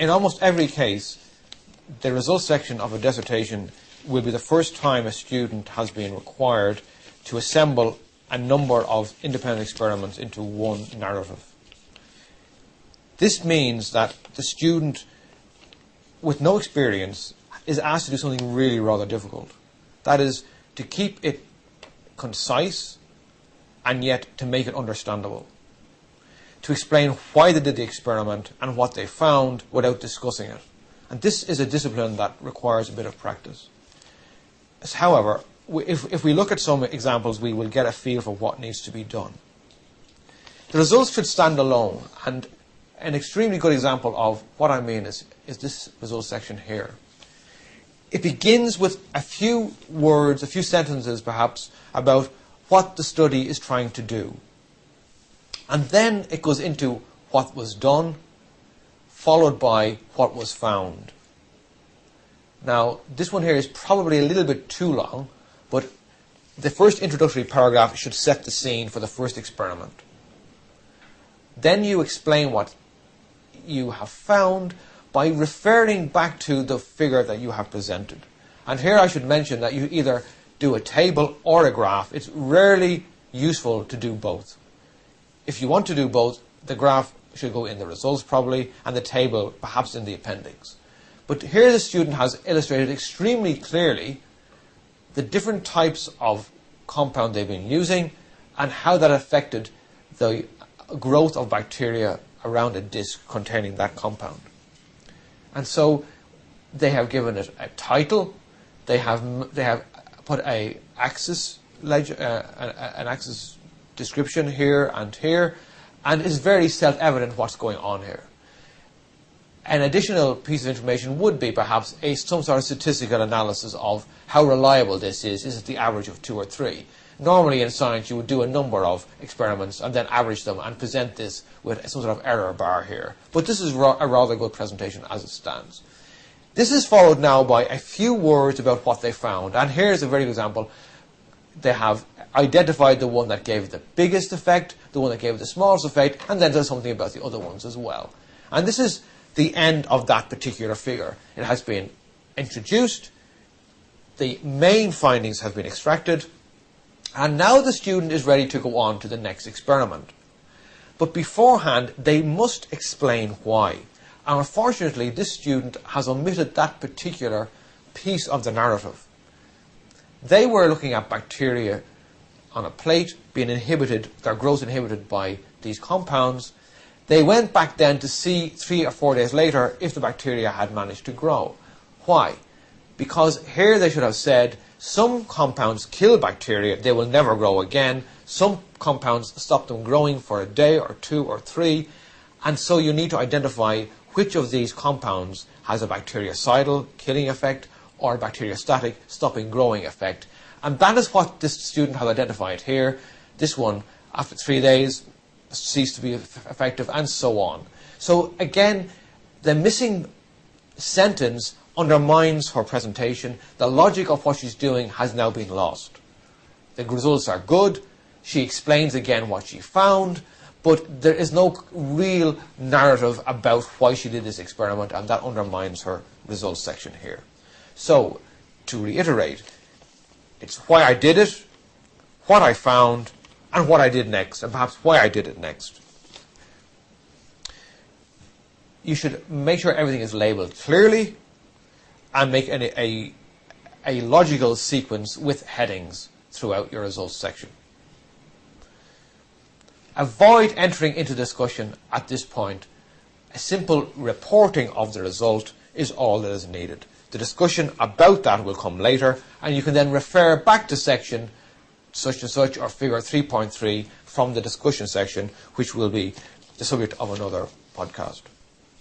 in almost every case, the results section of a dissertation will be the first time a student has been required to assemble a number of independent experiments into one narrative. This means that the student with no experience is asked to do something really rather difficult. That is, to keep it concise and yet to make it understandable. To explain why they did the experiment and what they found without discussing it. And this is a discipline that requires a bit of practice. However, if we look at some examples, we will get a feel for what needs to be done. The results should stand alone, and an extremely good example of what I mean is this results section here. It begins with a few words, a few sentences perhaps, about what the study is trying to do. And then it goes into what was done, followed by what was found. Now, this one here is probably a little bit too long, but the first introductory paragraph should set the scene for the first experiment. Then you explain what you have found by referring back to the figure that you have presented. And here I should mention that you either do a table or a graph. It's rarely useful to do both. If you want to do both, the graph should go in the results probably, and the table perhaps in the appendix. But here the student has illustrated extremely clearly the different types of compound they've been using and how that affected the growth of bacteria around a disc containing that compound. And so they have given it a title, they have put an axis description here, and it's very self-evident what's going on here. An additional piece of information would be perhaps some sort of statistical analysis of how reliable this is. Is it the average of 2 or 3? Normally in science you would do a number of experiments and then average them and present this with some sort of error bar here. But this is a rather good presentation as it stands. This is followed now by a few words about what they found. And here's a very good example. They have identified the one that gave the biggest effect, the one that gave the smallest effect, and then does something about the other ones as well. And this is the end of that particular figure. It has been introduced, the main findings have been extracted, and now the student is ready to go on to the next experiment. But beforehand, they must explain why. And unfortunately, this student has omitted that particular piece of the narrative. They were looking at bacteria on a plate being inhibited, their growth inhibited by these compounds. They went back then to see 3 or 4 days later if the bacteria had managed to grow. Why? Because here they should have said some compounds kill bacteria, they will never grow again. Some compounds stop them growing for a day or 2 or 3. And so you need to identify which of these compounds has a bactericidal killing effect or a bacteriostatic stopping growing effect. And that is what this student has identified here. This one, after 3 days, ceased to be effective, and so on. So again, the missing sentence undermines her presentation. The logic of what she's doing has now been lost. The results are good. She explains again what she found, but there is no real narrative about why she did this experiment, and that undermines her results section here. So, to reiterate, it's why I did it, what I found, and what I did next, and perhaps why I did it next. You should make sure everything is labelled clearly and make a logical sequence with headings throughout your results section. Avoid entering into discussion at this point. A simple reporting of the result is all that is needed. The discussion about that will come later, and you can then refer back to section such and such or figure 3.3 from the discussion section, which will be the subject of another podcast.